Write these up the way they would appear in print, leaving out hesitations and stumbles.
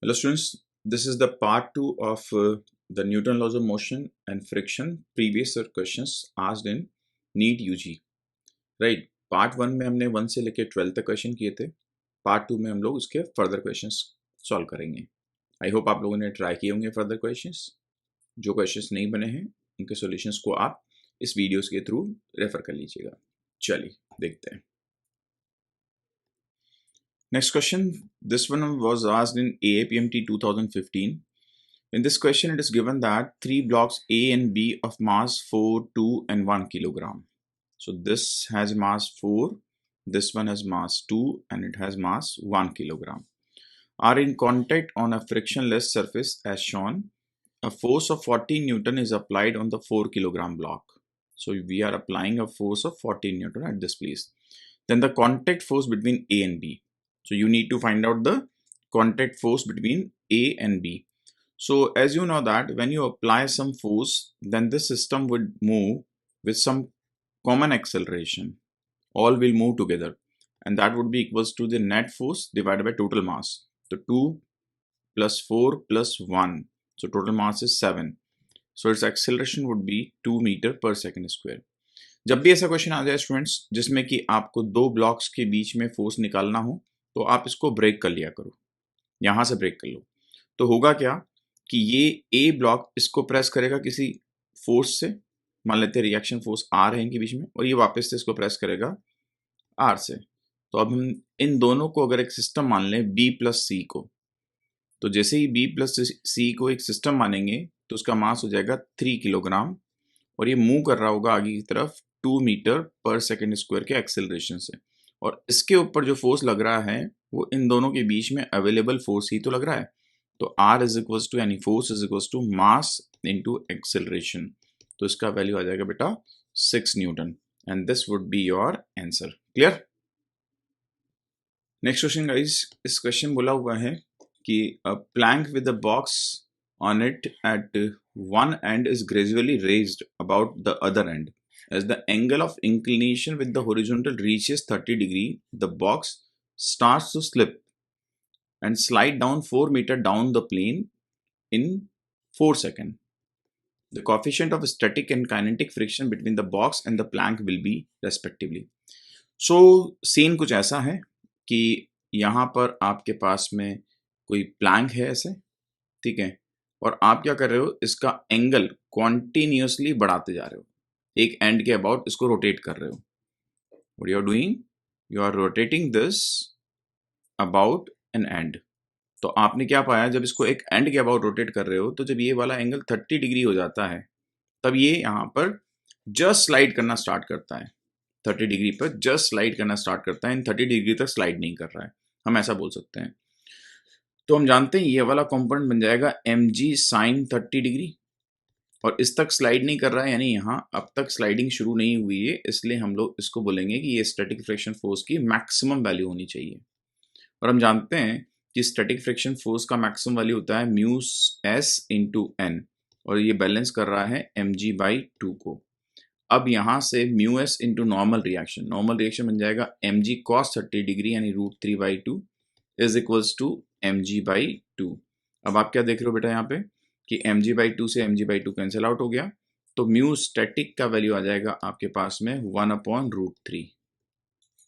Hello students, this is the part 2 of the Newton laws of motion and friction previous questions asked in NEET UG. Right, part 1 में हमने 1 से लेकर 12 तक question किए थे. Part 2 में हम लोग उसके फर्दर क्वेश्चंस सॉल्व करेंगे. आई होप आप लोगों ने ट्राई किए होंगे फर्दर क्वेश्चंस. जो क्वेश्चंस नहीं बने हैं उनके सॉल्यूशंस को आप इस वीडियोस के थ्रू रेफर कर लीजिएगा. चलिए देखते हैं. Next question, this one was asked in AAPMT 2015. In this question, it is given that three blocks A and B of mass 4, 2 and 1 kilogram. So this has mass 4, this one has mass 2 and it has mass 1 kilogram. Are in contact on a frictionless surface as shown. A force of 40 Newton is applied on the 4 kilogram block. So we are applying a force of 40 Newton at this place. Then the contact force between A and B. So you need to find out the contact force between A and B. So as you know that when you apply some force, then the system would move with some common acceleration. All will move together and that would be equals to the net force divided by total mass. So 2 plus 4 plus 1. So total mass is 7. So its acceleration would be 2 meter per second square. जब भी ऐसा question आ जाए students जिसमें कि आपको दो blocks के बीच में फोर्स निकालना हो तो आप इसको ब्रेक कर लिया करो. यहां से ब्रेक कर लो तो होगा क्या कि ये ए ब्लॉक इसको प्रेस करेगा किसी फोर्स से. मान लेते हैं रिएक्शन फोर्स आर है इनके बीच में और ये वापस से इसको प्रेस करेगा आर से. तो अब हम इन दोनों को अगर एक सिस्टम मान लें बी प्लस सी को, तो जैसे ही बी प्लस सी को एक सिस्टम मानेंगे तो उसका मास हो जाएगा 3 किलोग्राम और ये मूव कर रहा होगा आगे की तरफ 2 मीटर पर सेकेंड स्क्वायर के एक्सेलरेशन से. और इसके ऊपर जो फोर्स लग रहा है वो इन दोनों के बीच में अवेलेबल फोर्स ही तो लग रहा है. तो R इज इक्वल्स टू यानी force is equals to mass into acceleration. तो इसका वैल्यू आ जाएगा बेटा 6 newton and this would be your answer. Clear. Next question guys, इस क्वेश्चन बोला हुआ है कि a plank with a box on it at one end is gradually raised about the other end. As the angle of inclination with the horizontal reaches 30 degree, the box starts to slip and slide down 4 meter down the plane in 4 seconds. The coefficient of static and kinetic friction between the box and the plank will be respectively. So scene कुछ ऐसा है कि यहाँ पर आपके पास में कोई प्लैंक है ऐसे, ठीक है, और आप क्या कर रहे हो इसका एंगल कॉन्टिन्यूसली बढ़ाते जा रहे हो. एक एंड के अबाउट इसको रोटेट कर रहे हो. What you are doing, you are rotating this about an end. तो आपने क्या पाया, जब इसको एक एंड के अबाउट रोटेट कर रहे हो तो जब ये वाला एंगल 30 डिग्री हो जाता है तब ये यहाँ पर जस्ट स्लाइड करना स्टार्ट करता है. 30 डिग्री पर जस्ट स्लाइड करना स्टार्ट करता है, इन 30 डिग्री तक स्लाइड नहीं कर रहा है, हम ऐसा बोल सकते हैं. तो हम जानते हैं ये वाला कंपोनेंट बन जाएगा mg sin 30 डिग्री और इस तक स्लाइड नहीं कर रहा है यानी यहाँ अब तक स्लाइडिंग शुरू नहीं हुई है, इसलिए हम लोग इसको बोलेंगे कि ये स्टैटिक फ्रिक्शन फोर्स की मैक्सिमम वैल्यू होनी चाहिए. और हम जानते हैं कि स्टैटिक फ्रिक्शन फोर्स का मैक्सिमम वैल्यू होता है म्यू s इंटू एन और ये बैलेंस कर रहा है mg/2 को. अब यहाँ से mu s into normal reaction बन जाएगा mg cos 30 डिग्री यानी √3/2 इज इक्वल्स टू mg/2. अब आप क्या देख रहे हो बेटा यहाँ पे कि mg/2 से mg/2 कैंसिल आउट हो गया, तो म्यू स्टैटिक का वैल्यू आ जाएगा आपके पास में 1/√3.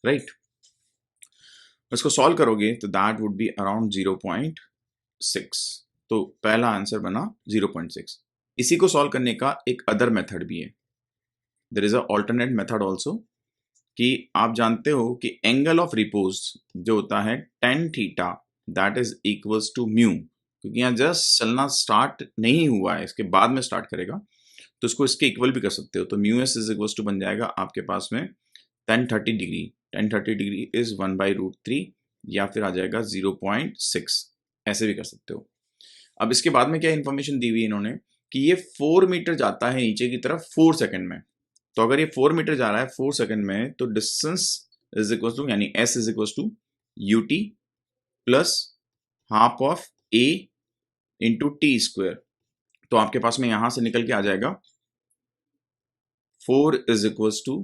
राइट. इसको सॉल्व करोगे तो दैट वुड बी अराउंड 0.6. तो पहला आंसर बना 0.6. इसी को सॉल्व करने का एक अदर मेथड भी है. There is a alternate method also कि आप जानते हो कि एंगल ऑफ रिपोज जो होता है tan theta that is equals to mu, क्योंकि यहाँ जस्ट चलना स्टार्ट नहीं हुआ है, इसके बाद में स्टार्ट करेगा, तो इसको इसके इक्वल भी कर सकते हो. तो mu S is equals to बन जाएगा आपके पास में tan 30 degree. tan 30 degree is 1/√3 या फिर आ जाएगा 0.6, ऐसे भी कर सकते हो. अब इसके बाद में क्या इन्फॉर्मेशन दी हुई इन्होंने कि ये 4 मीटर जाता है नीचे की तरफ 4 सेकेंड में. तो अगर ये 4 मीटर जा रहा है 4 सेकेंड में तो डिस्टेंस इज इक्वल टू यानी s is equal to ut plus half of a into T square. तो आपके पास में यहां से निकल के आ जाएगा 4 is equal to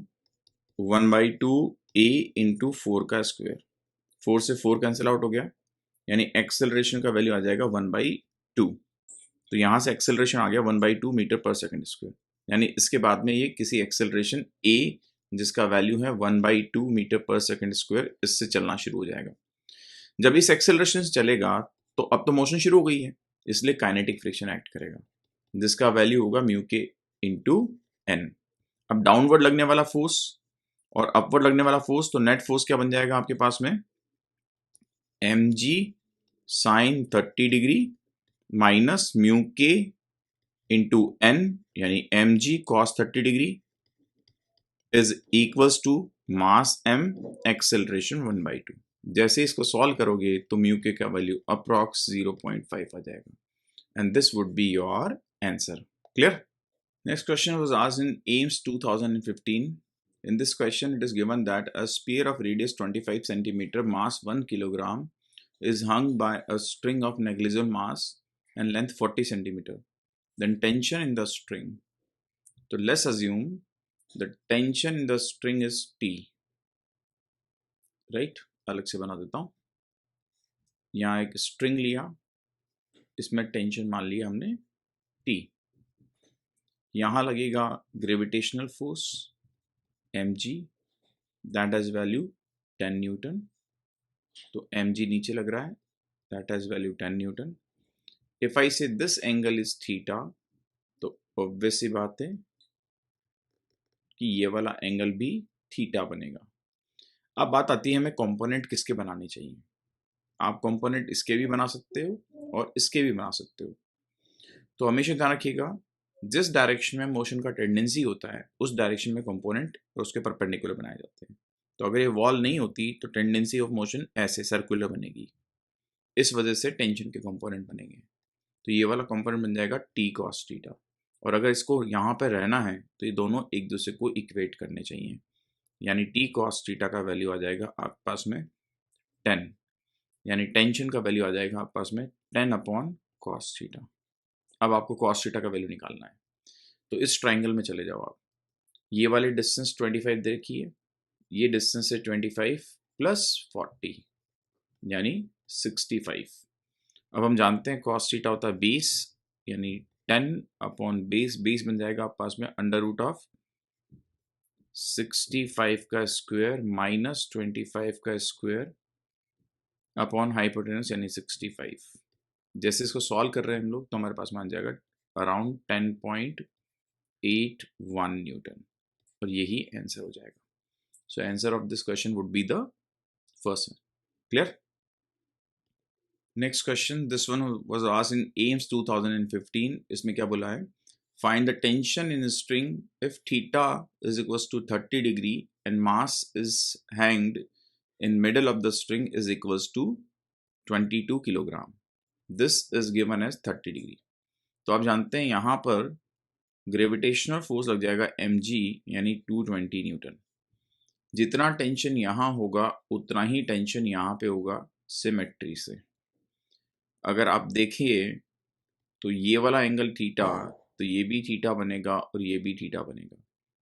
1/2 a into 4 का स्क्वायर. 4 से 4 कैंसिल आउट हो गया यानी एक्सेलरेशन का वैल्यू आ जाएगा 1/2। तो यहाँ से एक्सेलरेशन आ गया 1/2 मीटर पर सेकेंड स्क्वायर, यानी इसके बाद में ये किसी एक्सेलरेशन a जिसका वैल्यू है 1/2 मीटर पर सेकेंड स्क्वायर, इससे चलना शुरू हो जाएगा। जब इस एक्सेलरेशन से चलेगा तो अब तो मोशन शुरू हो गई है, इसलिए काइनेटिक फ्रिक्शन एक्ट करेगा, जिसका वैल्यू होगा म्यू के इंटू एन। अब डाउनवर्ड लगने वाला फोर्स और अपवर्ड लगने वाला फोर्स, तो नेट फोर्स क्या बन जाएगा आपके पास में, mg sine 30 degree minus mu के इंटू एन, यानी mg cos 30 degree is equals to mass m acceleration 1/2। जैसे इसको सॉल्व करोगे तो म्यू के का वैल्यू अप्रॉक्स 0.5 आ जाएगा, and this would be your answer. Clear? Next question was asked in AIMS 2015. In this question, it is given that a sphere of radius 25 centimeter, mass 1 kilogram, is hung by a string of negligible mass and length 40 centimeter. Then tension in the string. So let's assume the tension in the string is T. Right? अलग से बना देता हूँ। यहाँ एक string लिया, इसमें tension मान लिया हमने T। यहाँ लगेगा gravitational force mg, that has value 10 Newton. तो mg नीचे लग रहा है, that has value 10 Newton. If I से दिस एंगल इज थीटा, तो ऑब्वियस सी बात है कि ये वाला एंगल भी थीटा बनेगा। अब बात आती है हमें कंपोनेंट किसके बनाने चाहिए। आप कंपोनेंट इसके भी बना सकते हो और इसके भी बना सकते हो। तो हमेशा ध्यान रखिएगा, जिस डायरेक्शन में मोशन का टेंडेंसी होता है उस डायरेक्शन में कंपोनेंट और उसके परपेंडिकुलर बनाए जाते हैं। तो अगर ये वॉल नहीं होती तो टेंडेंसी ऑफ मोशन ऐसे सर्कुलर बनेगी, इस वजह से टेंशन के कंपोनेंट बनेंगे। तो ये वाला कंपोनेंट बन जाएगा टी कॉस थीटा। और अगर इसको यहाँ पर रहना है तो ये दोनों एक दूसरे को इक्वेट करने चाहिए, यानी टी कॉस थीटा का वैल्यू आ जाएगा आपके पास में 10, यानी टेंशन का वैल्यू आ जाएगा आपके पास में 10 अपॉन कॉस थीटा। अब आपको कॉस थीटा का वैल्यू निकालना है, तो इस ट्राइंगल में चले जाओ आप। ये वाली डिस्टेंस 25 देखिए, ये डिस्टेंस है 25 प्लस 40 यानी 65। अब हम जानते हैं कॉस थीटा होता है 20, यानी 10 अपॉन बेस, बेस बन जाएगा आप पास में अंडर रूट ऑफ 65 का स्क्वायर माइनस 25 का स्क्वायर अपॉन हाइपोटेनस यानी 65। जैसे इसको सॉल्व कर रहे हैं हम लोग तो हमारे पास मान जाएगा अराउंड 10.81 न्यूटन, और यही आंसर हो जाएगा। So answer of this question would be the first one. Clear? Next question, this one was asked in AIIMS 2015। इसमें क्या बोला है, find the tension in string if theta is equals to 30 degree and mass is hanged in middle of the string is equals to 22 kilogram. This is given as 30 degree. तो आप जानते हैं यहाँ पर ग्रेविटेशनल फोर्स लग जाएगा mg यानी 220 Newton. जितना टेंशन यहाँ होगा उतना ही टेंशन यहाँ पे होगा सिमेट्री से। अगर आप देखिए तो ये वाला एंगल थीटा, तो ये भी थीटा बनेगा और ये भी थीटा बनेगा,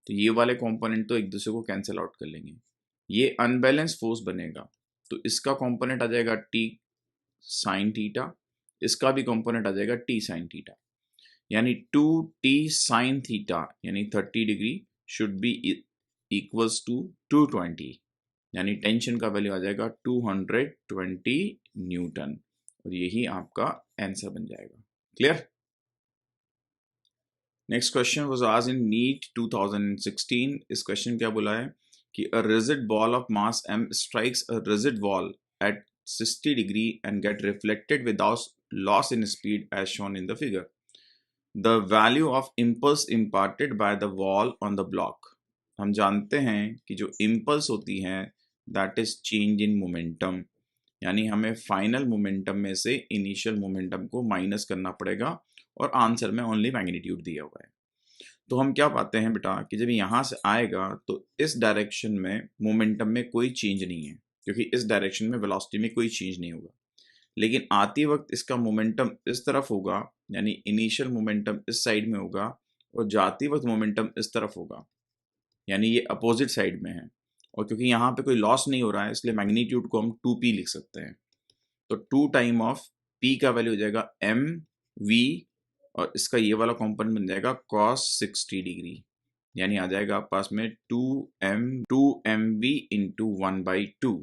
तो ये वाले कंपोनेंट तो एक दूसरे को कैंसिल आउट कर लेंगे। ये अनबैलेंस फोर्स बनेगा, तो इसका कंपोनेंट आ जाएगा टी साइन थीटा, इसका भी कंपोनेंट आ जाएगा टी साइन थीटा, यानी 2t साइन थीटा यानी 30 degree should be equals to 220, यानी टेंशन का वैल्यू आ जाएगा 220 न्यूटन, और यही आपका आंसर बन जाएगा। Clear? Next question was asked in NEET 2016। इस क्वेश्चन क्या बोला है कि a rigid ball of mass m strikes a rigid wall at 60 degree and get reflected without loss in speed as shown in the figure. The value of impulse imparted by the wall on the block। हम जानते हैं कि जो impulse होती है that is change in momentum, यानी हमें final momentum में से इनिशियल मोमेंटम को माइनस करना पड़ेगा, और आंसर में ओनली मैग्नीट्यूड दिया हुआ है। तो हम क्या पाते हैं बेटा कि जब यहाँ से आएगा तो इस डायरेक्शन में मोमेंटम में कोई चेंज नहीं है, क्योंकि इस डायरेक्शन में वेलोसिटी में कोई चेंज नहीं होगा। लेकिन आती वक्त इसका मोमेंटम इस तरफ होगा, यानी इनिशियल मोमेंटम इस साइड में होगा, और जाती वक्त मोमेंटम इस तरफ होगा, यानी ये अपोजिट साइड में है। और क्योंकि यहाँ पे कोई लॉस नहीं हो रहा है इसलिए मैग्नीट्यूड को हम 2p लिख सकते हैं। तो 2 टाइम ऑफ p का वैल्यू हो जाएगा m v और इसका ये वाला कॉम्पोनेंट बन जाएगा cos 60 डिग्री, यानी आ जाएगा आप पास में 2mv इंटू 1/2।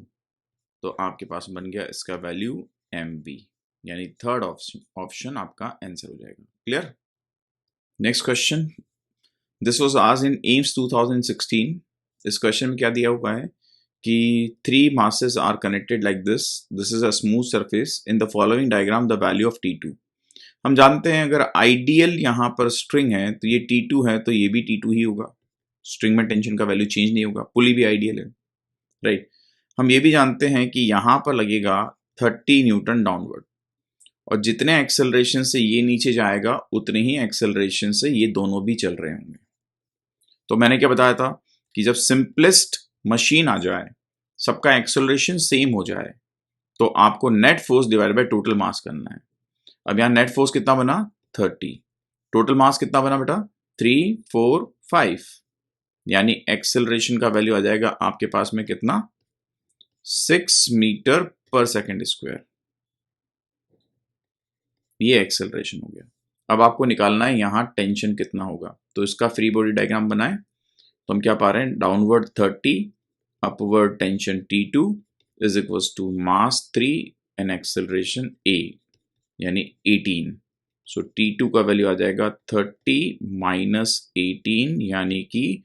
तो आपके पास बन गया इसका वैल्यू mv, यानी थर्ड ऑप्शन आपका आंसर हो जाएगा। Clear? Next question, this was asked in AIIMS 2016। इस क्वेश्चन में क्या दिया हुआ है कि 3 masses are connected like this. This is a smooth surface. In the following diagram, the value of T2. हम जानते हैं अगर आइडियल यहाँ पर स्ट्रिंग है तो ये T2 है तो ये भी T2 ही होगा, स्ट्रिंग में टेंशन का वैल्यू चेंज नहीं होगा, पुली भी आइडियल है, राइट। हम ये भी जानते हैं कि यहाँ पर लगेगा 30 न्यूटन डाउनवर्ड और जितने एक्सेलरेशन से ये नीचे जाएगा उतने ही एक्सेलरेशन से ये दोनों भी चल रहे होंगे। तो मैंने क्या बताया था कि जब सिंपलेस्ट मशीन आ जाए, सबका एक्सेलरेशन सेम हो जाए, तो आपको net force divide by total mass करना है। अब यहाँ नेट फोर्स कितना बना 30, टोटल मास कितना बना बेटा 3 4 5, यानी एक्सेलरेशन का वैल्यू आ जाएगा आपके पास में कितना 6 मीटर पर सेकेंड स्क्वायर। ये एक्सेलरेशन हो गया। अब आपको निकालना है यहाँ टेंशन कितना होगा, तो इसका फ्री बॉडी डायग्राम बनाएं। तो हम क्या पा रहे हैं, downward 30, upward tension T2 is equals to mass 3 and acceleration A, यानी 18। सो T2 का वैल्यू आ जाएगा 30 माइनस 18, यानी कि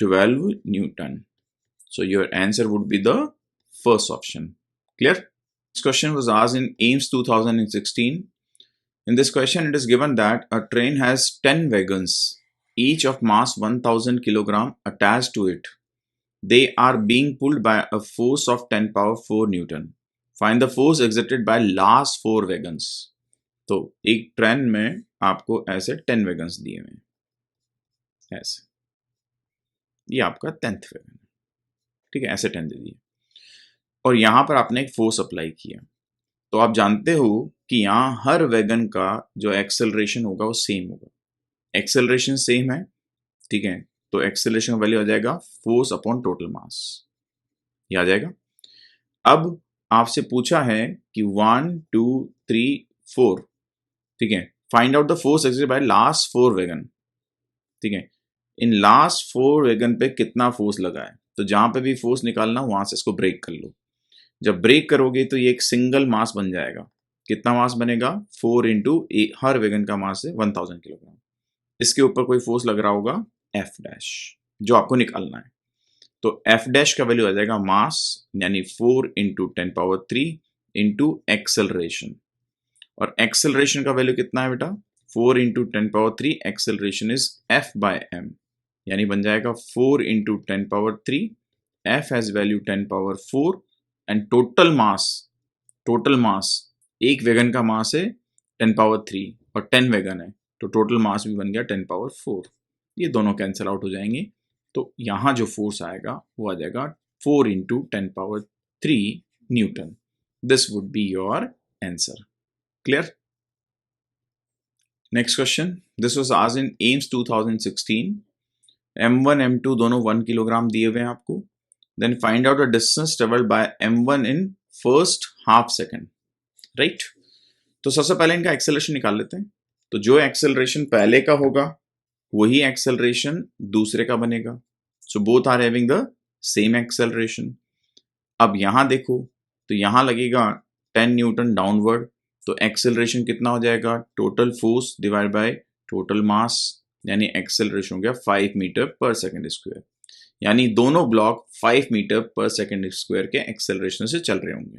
12 Newton. So your answer would be the first option. Clear? This question was asked in AIMS 2016. In this question, it is given that a train has 10 wagons, each of mass 1000 kilogram attached to it. They are being pulled by a force of 10 power 4 Newton. Find the force exerted by last 4 wagons. तो एक train में आपको ऐसे 10 wagons दिए हुए हैं, ऐसे, ये आपका 10th वैगन है, ठीक है, ऐसे 10 दे दिए और यहां पर आपने एक फोर्स अप्लाई किया। तो आप जानते हो कि यहाँ हर वैगन का जो एक्सेलरेशन होगा वो सेम होगा, एक्सेलरेशन सेम है, ठीक है, तो एक्सेलरेशन का वैल्यू आ जाएगा फोर्स अपॉन टोटल मास, ये आ जाएगा। अब आपसे पूछा है कि 1 2 3 4, ठीक है, find out the force exerted by last 4 wagon, ठीक है, इन लास्ट 4 वैगन पे कितना फोर्स लगा है। तो जहां पे भी फोर्स निकालना वहां से इसको ब्रेक कर लो। जब ब्रेक करोगे तो ये एक सिंगल मास बन जाएगा। कितना मास बनेगा 4 इंटू हर वैगन का मास है 1000 किलोग्राम। इसके ऊपर कोई फोर्स लग रहा होगा एफ डैश, जो आपको निकालना है। तो एफ डैश का वैल्यू आ जाएगा मास, यानी 4 इंटू 10 पावर 3 इंटू एक्सेलरेशन, और एक्सेलरेशन का वैल्यू कितना है बेटा 4 into 10 power 3, acceleration is F by M, यानी बन जाएगा 4 into 10 power 3, F has value 10 power 4 and total mass एक वैगन का मास है 10 पावर 3 और 10 वैगन है, तो टोटल मास भी बन गया 10 पावर 4। ये दोनों कैंसिल आउट हो जाएंगे, तो यहां जो फोर्स आएगा वो आ जाएगा 4 into 10 power 3 Newton. This would be your answer. Clear? Next question, this was asked in AIIMS 2016। m1 m2 दोनों 1 किलोग्राम दिए हुए हैं आपको। Then find out the distance travelled by m1 in first half second, right. तो सबसे पहले इनका acceleration निकाल लेते हैं। तो जो एक्सेलरेशन पहले का होगा वही एक्सेलरेशन दूसरे का बनेगा। So both are having the same acceleration. अब यहां देखो तो यहां लगेगा 10 न्यूटन डाउनवर्ड, तो एक्सेलरेशन कितना हो जाएगा total force divide by total mass, यानी एक्सेलरेशन हो गया 5 मीटर पर सेकेंड स्क्वायर, यानी दोनों ब्लॉक 5 मीटर पर सेकेंड स्क्वायर के एक्सेलरेशन से चल रहे होंगे।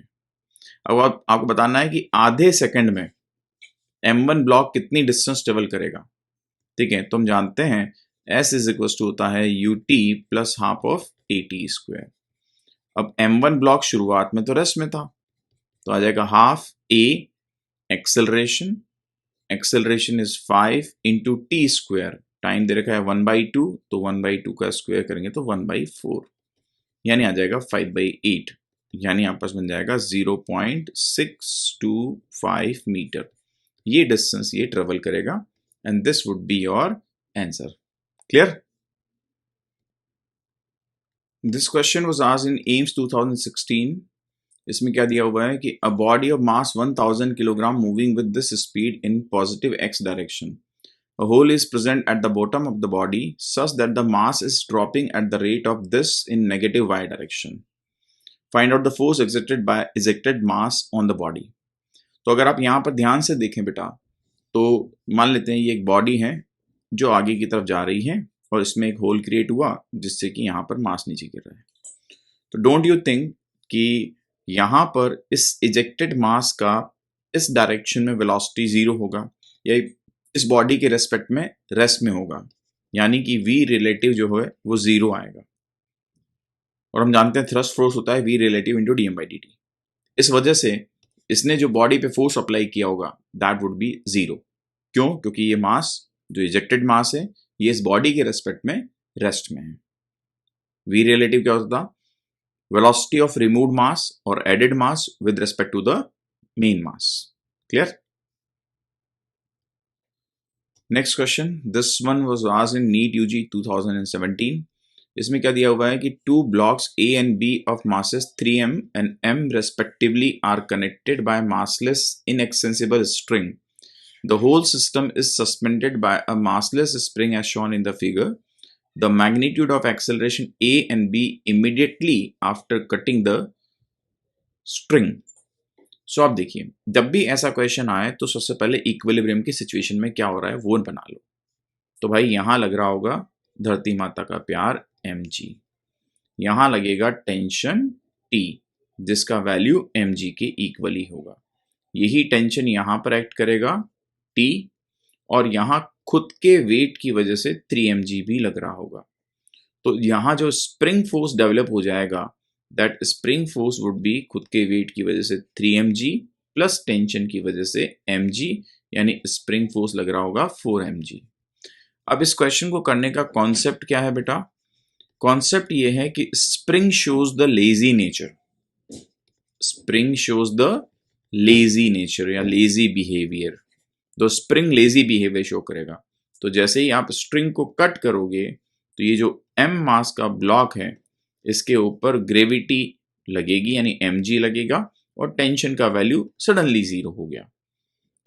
अब आपको बताना है कि आधे सेकंड में m1 ब्लॉक कितनी डिस्टेंस ट्रेवल करेगा, ठीक है। तो हम जानते हैं s इज इक्वल टू होता है ut plus half of at square. अब m1 ब्लॉक शुरुआत में तो रेस्ट में था, तो आ जाएगा half a acceleration is 5 into T square, time दे रखा है 1/2, तो 1/2 का स्क्वायर करेंगे तो 1/4, यानी आ जाएगा 5/8, यानी आपस बन जाएगा 0.625 मीटर। ये डिस्टेंस ये ट्रेवल करेगा and this would be your answer. Clear? This question was asked in AIIMS 2016। इसमें क्या दिया हुआ है कि a body of mass 1000 kilogram moving with this speed in positive x direction. A hole is present at the bottom of the body such that the mass is dropping at the rate of this in negative y direction. Find out the force exerted by ejected mass on the body. तो अगर आप यहाँ पर ध्यान से देखें बेटा, तो मान लेते हैं ये एक बॉडी है जो आगे की तरफ जा रही है और इसमें एक होल क्रिएट हुआ जिससे कि यहाँ पर मास नीचे गिर रहा है. तो डोंट यू थिंक कि यहाँ पर इस इजेक्टेड मास का इस डायरेक्शन में वेलोसिटी जीरो होगा या इस बॉडी के रेस्पेक्ट में रेस्ट में होगा, यानी कि v रिलेटिव जो है वो जीरो आएगा. और हम जानते हैं थ्रस्ट फोर्स होता है v relative into D M by D T. इस वजह से इसने जो बॉडी पे फोर्स अप्लाई किया होगा दैट वुड बी जीरो. क्यों? क्योंकि ये मास जो इजेक्टेड मास है ये इस बॉडी के रेस्पेक्ट में रेस्ट में है. v रिलेटिव क्या होता था? वेलोसिटी ऑफ रिमूव्ड मास और added mass with respect to the main mass. Clear? Next question, this one was asked in NEET UG 2017. इसमें क्या दिया हुआ है कि two blocks A and B of masses 3m and m respectively are connected by massless inaccessible string. The whole system is suspended by a massless spring as shown in the figure. The magnitude of acceleration a and b immediately after cutting the string. सो आप देखिए, जब भी ऐसा question आए तो सबसे पहले equilibrium की सिचुएशन में क्या हो रहा है वो बना लो. तो भाई यहां लग रहा होगा धरती माता का प्यार mg, यहां लगेगा टेंशन T जिसका वैल्यू mg के इक्वली होगा. यही टेंशन यहां पर एक्ट करेगा T और यहां खुद के वेट की वजह से 3mg भी लग रहा होगा. तो यहां जो स्प्रिंग फोर्स डेवलप हो जाएगा that spring force would be खुद के वेट की वजह से 3mg प्लस टेंशन की वजह से mg, यानी स्प्रिंग फोर्स लग रहा होगा 4mg. अब इस क्वेश्चन को करने का कॉन्सेप्ट क्या है बेटा? कॉन्सेप्ट ये है कि spring shows the lazy nature. Spring shows the lazy nature या लेजी बिहेवियर. तो स्प्रिंग लेजी बिहेवियर शो करेगा. तो जैसे ही आप स्ट्रिंग को कट करोगे तो ये जो m मास का ब्लॉक है इसके ऊपर ग्रेविटी लगेगी यानी mg लगेगा और टेंशन का वैल्यू सडनली जीरो हो गया.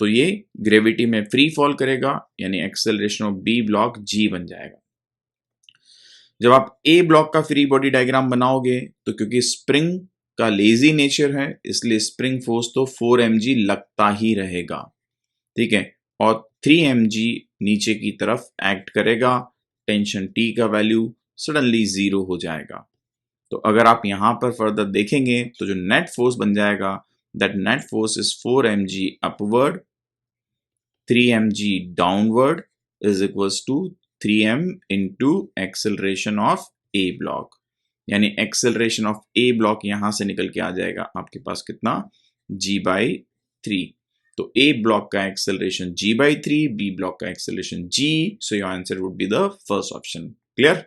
तो ये ग्रेविटी में फ्री फॉल करेगा यानी acceleration of b block g बन जाएगा. जब आप a ब्लॉक का फ्री बॉडी डायग्राम बनाओगे तो क्योंकि स्प्रिंग का लेजी नेचर है इसलिए स्प्रिंग फोर्स तो 4mg लगता ही रहेगा. ठीक है, और 3mg नीचे की तरफ एक्ट करेगा, टेंशन T का वैल्यू सडनली जीरो हो जाएगा. तो अगर आप यहां पर फर्दर देखेंगे तो जो नेट फोर्स बन जाएगा that net force is 4mg upward 3mg downward is equals to 3m into acceleration of A block. यानी एक्सेलरेशन ऑफ ए ब्लॉक यहां से निकल के आ जाएगा आपके पास कितना? g/3. तो ए ब्लॉक का एक्सेलरेशन g/3, बी ब्लॉक का acceleration g. So your answer would be the first option. Clear?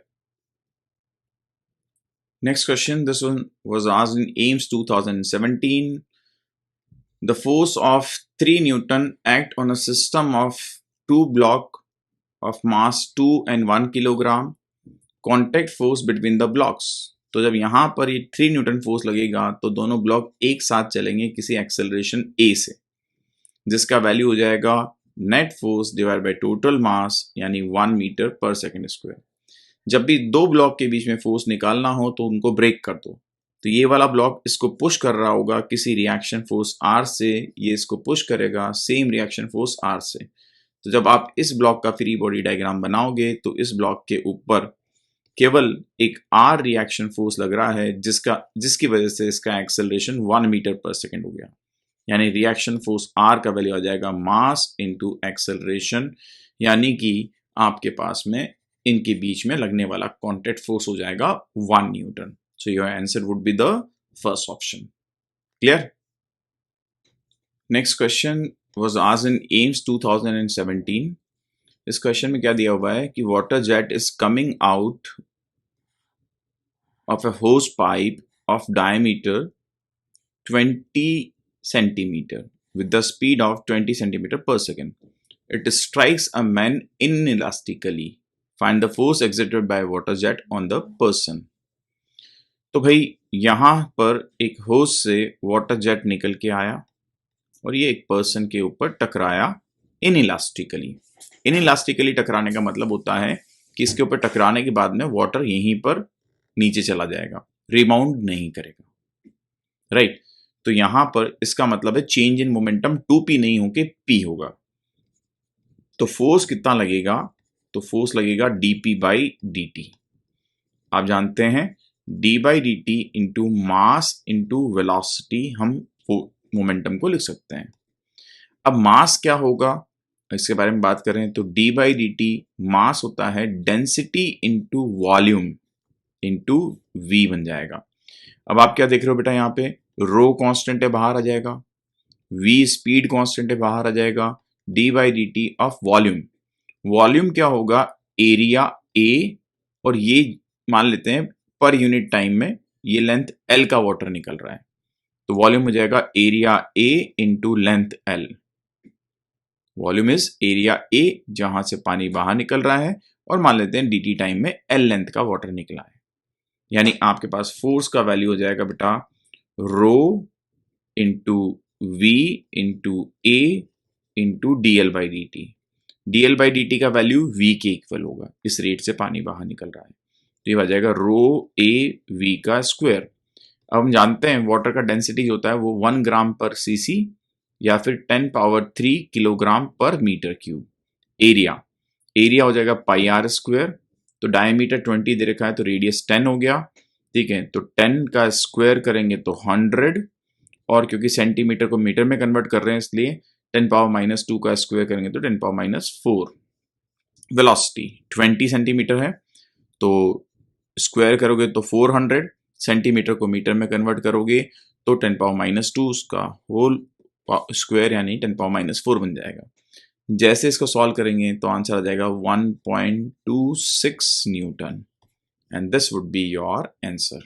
Next question, this one was asked in AIMS 2017. The force of 3 Newton act on a system of 2 block of mass 2 and 1 kilogram. Contact force between the blocks. तो जब यहाँ पर ये 3 Newton force लगेगा तो दोनों block एक साथ चलेंगे किसी एक्सेलरेशन a से, जिसका वैल्यू हो जाएगा net force divide by total mass यानी 1 मीटर पर सेकेंड स्क्वायर. जब भी दो ब्लॉक के बीच में फोर्स निकालना हो तो उनको ब्रेक कर दो. तो ये वाला ब्लॉक इसको पुश कर रहा होगा किसी रिएक्शन फोर्स R से, ये इसको पुश करेगा सेम रिएक्शन फोर्स R से. तो जब आप इस ब्लॉक का फ्री बॉडी डायग्राम बनाओगे तो इस ब्लॉक के ऊपर केवल एक R रिएक्शन फोर्स लग रहा है जिसकी वजह से इसका एक्सेलरेशन 1 मीटर पर सेकेंड हो गया. यानी रिएक्शन फोर्स R का वैल्यू आ जाएगा मास इनटू एक्सेलरेशन, यानी कि आपके पास में इनके बीच में लगने वाला कॉन्टैक्ट फोर्स हो जाएगा 1 Newton. So your answer would be the first option. Clear? Next question was asked in AIIMS 2017. इस क्वेश्चन में क्या दिया हुआ है कि water jet is coming out of a होस pipe of diameter 20 centimeter with the speed of 20 centimeter per second. It strikes a man inelastically. Find the force exerted by a water jet on the person. तो भाई यहां पर एक होस से water jet निकल के आया और ये एक पर्सन के ऊपर टकराया इनइलास्टिकली। इनइलास्टिकली टकराने का मतलब होता है कि इसके ऊपर टकराने के बाद में वाटर यहीं पर नीचे चला जाएगा, रिबाउंड नहीं करेगा, राइट। तो यहां पर इसका मतलब है चेंज इन मोमेंटम 2p नहीं होके p होगा। तो फोर्स कितना लगेगा? तो फोर्स लगेगा dp बाई dt। आप जानते हैं d by D T into mass into velocity हम मोमेंटम को लिख सकते हैं। अब मास क्या होगा इसके बारे में बात करें तो d by D T mass होता है density into volume into v बन जाएगा। अब आप क्या देख रहे हो बेटा, यहाँ पे रो कांस्टेंट है, बाहर आ जाएगा, v स्पीड कांस्टेंट है, बाहर आ जाएगा, d by D T of volume. Volume क्या होगा? एरिया a, और ये मान लेते हैं पर यूनिट टाइम में ये लेंथ l का वाटर निकल रहा है, तो वॉल्यूम हो जाएगा area a into length l। Volume is area a जहां से पानी बाहर निकल रहा है, और मान लेते हैं dt टाइम में l लेंथ का वाटर निकला है। यानी आपके पास फोर्स का वैल्यू हो जाएगा बेटा rho into v into a into D L by D T. D L by D T का वैल्यू v के इक्वल होगा, इस रेट से पानी बाहर निकल रहा है, तो ये आ जाएगा रो a v का स्क्वायर। अब हम जानते हैं वाटर का डेंसिटी जो होता है वो 1 ग्राम पर सीसी या फिर 10 पावर 3 किलोग्राम पर मीटर क्यूब। एरिया हो जाएगा पाई आर स्क्वायर, तो डायमीटर 20 दे रखा है तो रेडियस 10 हो गया, ठीक है। तो 10 का स्क्वायर करेंगे तो 100, और क्योंकि सेंटीमीटर को मीटर में कन्वर्ट कर रहे हैं इसलिए 10 पावर माइनस 2 का स्क्वायर करेंगे तो 10 पावर माइनस 4। वेलोसिटी 20 सेंटीमीटर है, तो स्क्वायर करोगे तो 400, सेंटीमीटर को मीटर में कन्वर्ट करोगे तो 10 पावर माइनस 2 उसका होल स्क्वायर यानी 10 पावर माइनस 4 बन जाएगा। जैसे इसको सॉल्व करेंगे तो आंसर आ जाएगा 1.26 Newton, and this would be your answer.